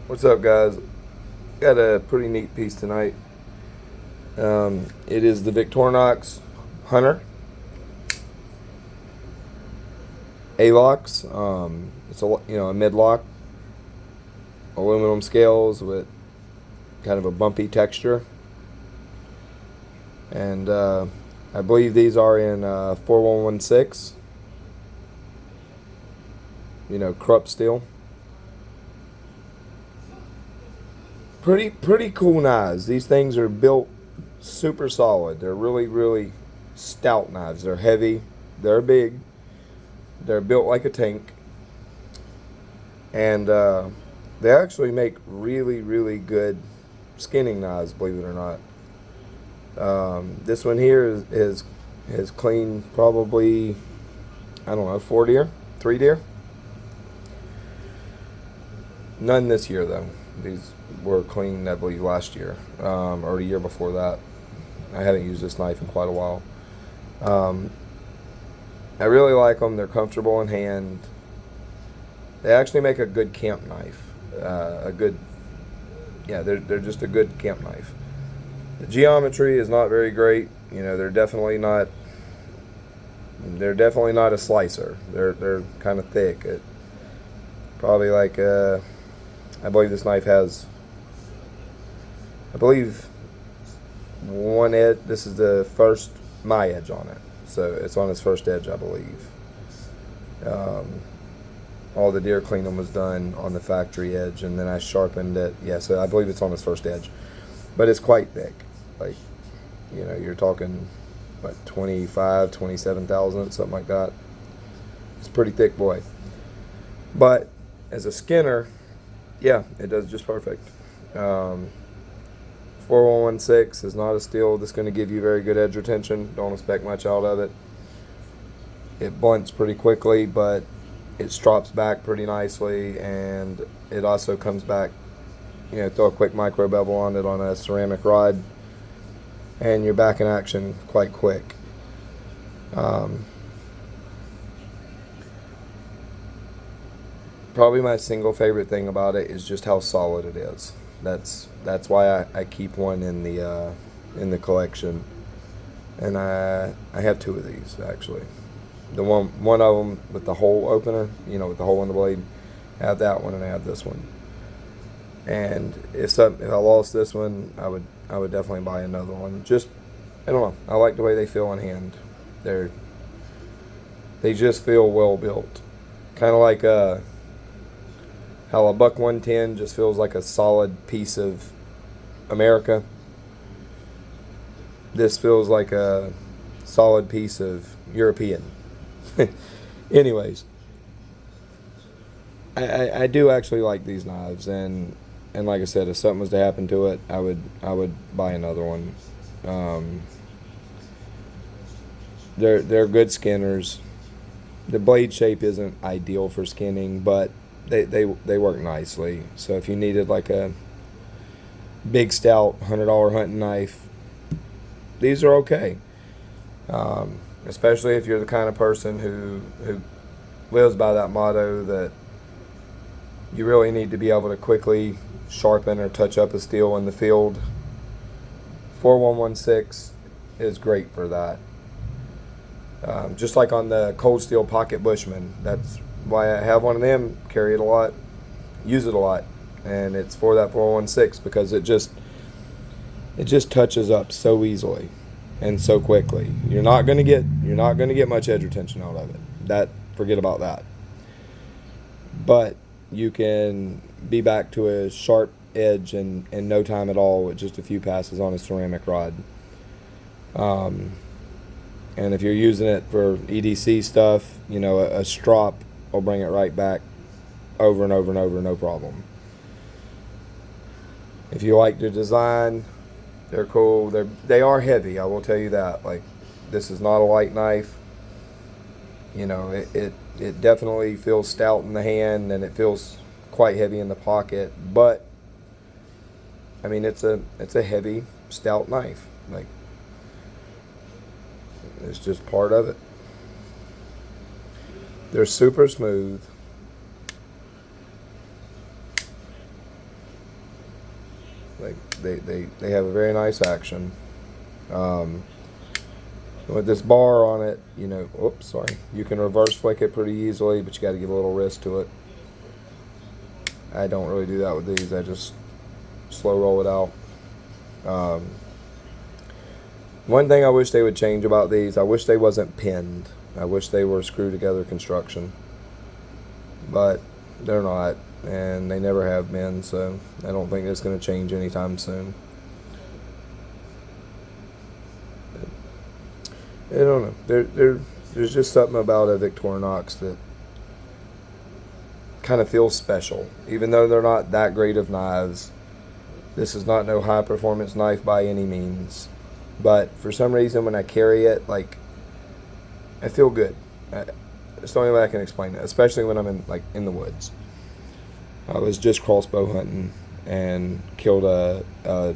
What's up, guys? Got a pretty neat piece tonight. It is the Victorinox Hunter Alox. It's a mid-lock aluminum scales with kind of a bumpy texture, and I believe these are in 4116. Krupp steel. Pretty cool knives. These things are built super solid. They're really stout knives. They're heavy. They're big. They're built like a tank, and they actually make really good skinning knives. Believe it or not. This one here is cleaned probably, I don't know, 4 deer, 3 deer. None this year though. These were cleaned, I believe, last year, or the year before that. I haven't used this knife in quite a while. I really like them. They're comfortable in hand. They actually make a good camp knife. They're just a good camp knife. The geometry is not very great. They're definitely not. They're definitely not a slicer. They're kind of thick. Probably like I believe this knife has. I believe one edge. This is the first my edge on it, so it's on its first edge, I believe. All the deer cleaning was done on the factory edge, and then I sharpened it. Yeah, so I believe it's on its first edge, but it's quite thick. Like, you're talking what, 25, 27 thousandths, something like that. It's a pretty thick boy. But as a skinner, yeah, it does just perfect. 4116 is not a steel that's going to give you very good edge retention. Don't expect much out of it. It blunts pretty quickly, but it strops back pretty nicely, and it also comes back. Throw a quick micro bevel on it on a ceramic rod, and you're back in action quite quick. Probably my single favorite thing about it is just how solid it is. That's why I keep one in the collection, and I have two of these actually. The one of them with the hole opener, with the hole in the blade. I have that one, and I have this one. And if I lost this one, I would definitely buy another one. Just, I don't know. I like the way they feel in hand. They just feel well built. Kind of like how a buck 110 just feels like a solid piece of America. This feels like a solid piece of European. Anyways, I do actually like these knives, and like I said, if something was to happen to it, I would buy another one. They're good skinners. The blade shape isn't ideal for skinning, but they work nicely. So if you needed like a big stout $100 hunting knife, these are okay. Especially if you're the kind of person who lives by that motto that you really need to be able to quickly sharpen or touch up a steel in the field. 4116 is great for that. Just like on the cold steel pocket Bushman, that's why I have one of them, carry it a lot, use it a lot, and it's for that 4116 because it just touches up so easily and so quickly. You're not gonna get much edge retention out of it. Forget about that. But you can be back to a sharp edge in no time at all with just a few passes on a ceramic rod. And if you're using it for EDC stuff, a strop will bring it right back over and over, no problem. If you like the design, they're cool. They are heavy, I will tell you that. Like, this is not a light knife. It definitely feels stout in the hand, and it feels quite heavy in the pocket. But I mean, it's a heavy, stout knife. Like, it's just part of it. They're super smooth. Like they have a very nice action. With this bar on it, you know, oops, sorry, you can reverse flick it pretty easily, but you got to give a little wrist to it. I don't really do that with these. I just slow roll it out. One thing I wish they would change about these, I wish they wasn't pinned. I wish they were screw together construction, but they're not, and they never have been, so I don't think it's going to change anytime soon. I don't know. There's just something about a Victorinox that kind of feels special, even though they're not that great of knives. This is not no high performance knife by any means, but for some reason when I carry it, like, I feel good. It's the only way I can explain it, especially when I'm in the woods. I was just crossbow hunting and killed about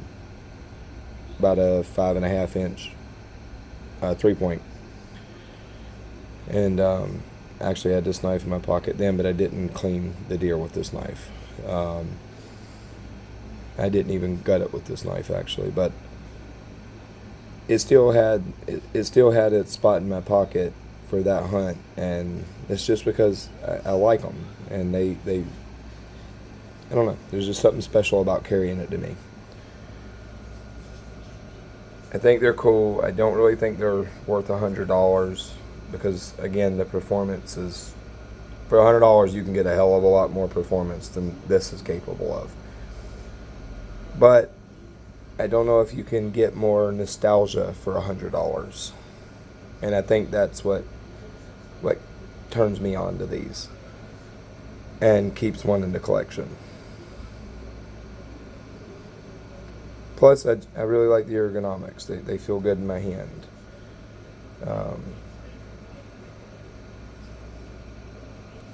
a 5.5 inch 3-point, and actually had this knife in my pocket then, but I didn't clean the deer with this knife. I didn't even gut it with this knife actually, but it still had its spot in my pocket for that hunt, and it's just because I like them, and they I don't know, there's just something special about carrying it to me. I think they're cool. I don't really think they're worth $100 because, again, the performance is, for $100 you can get a hell of a lot more performance than this is capable of. But I don't know if you can get more nostalgia for $100, and I think that's what turns me on to these and keeps one in the collection. Plus, I really like the ergonomics. They feel good in my hand.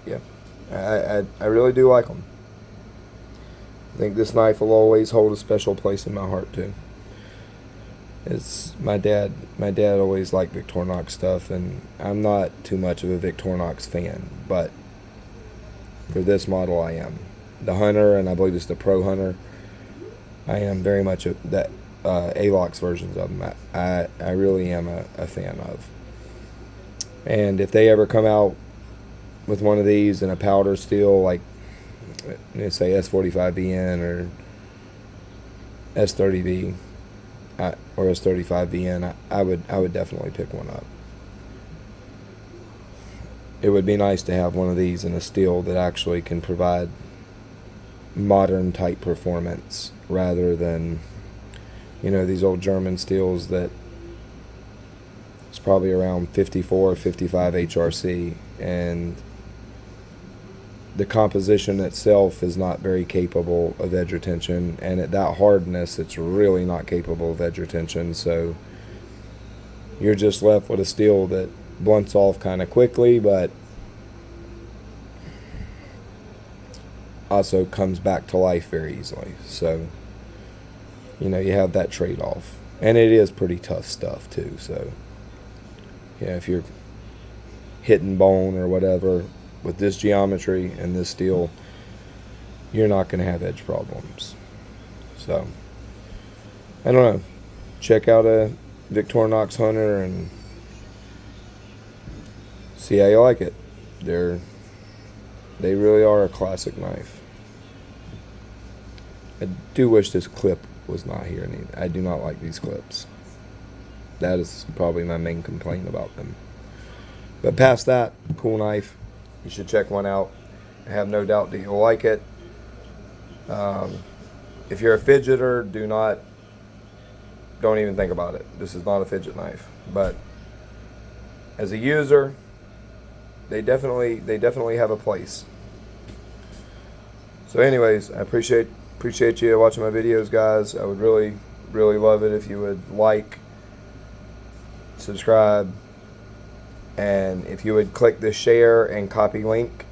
Yeah, I really do like them. I think this knife will always hold a special place in my heart too. It's my dad always liked Victorinox stuff, and I'm not too much of a Victorinox fan, but for this model I am. The Hunter, and I believe it's the Pro Hunter, I am very much that Alox versions of them. I really am a fan of. And if they ever come out with one of these in a powder steel, like let's say S45VN or S30V or S35VN, I would definitely pick one up. It would be nice to have one of these in a steel that actually can provide modern type performance rather than, you know, these old German steels that it's probably around 54 55 HRC, and the composition itself is not very capable of edge retention, and at that hardness it's really not capable of edge retention, so you're just left with a steel that blunts off kind of quickly but also comes back to life very easily. So, you know, you have that trade-off, and it is pretty tough stuff too. So, yeah, if you're hitting bone or whatever with this geometry and this steel, you're not going to have edge problems. So, I don't know. Check out a Victorinox Hunter and see how you like it. They really are a classic knife. I do wish this clip was not here. I do not like these clips. That is probably my main complaint about them. But past that, cool knife. You should check one out. I have no doubt that you'll like it. If you're a fidgeter, don't even think about it. This is not a fidget knife. But as a user, they definitely have a place. So anyways, I appreciate you watching my videos, guys. I would really love it if you would like, subscribe, and if you would click the share and copy link.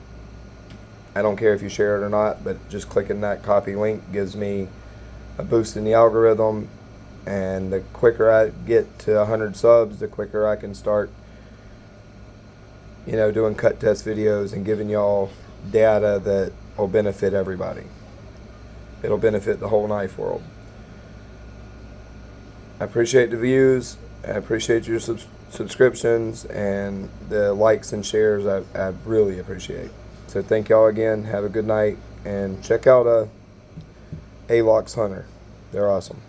I don't care if you share it or not, but just clicking that copy link gives me a boost in the algorithm, and the quicker I get to 100 subs, the quicker I can start, you know, doing cut test videos and giving y'all data that will benefit everybody. It'll benefit the whole knife world. I appreciate the views. I appreciate your subscriptions and the likes and shares. I really appreciate. So thank y'all again. Have a good night, and check out Alox Hunter. They're awesome.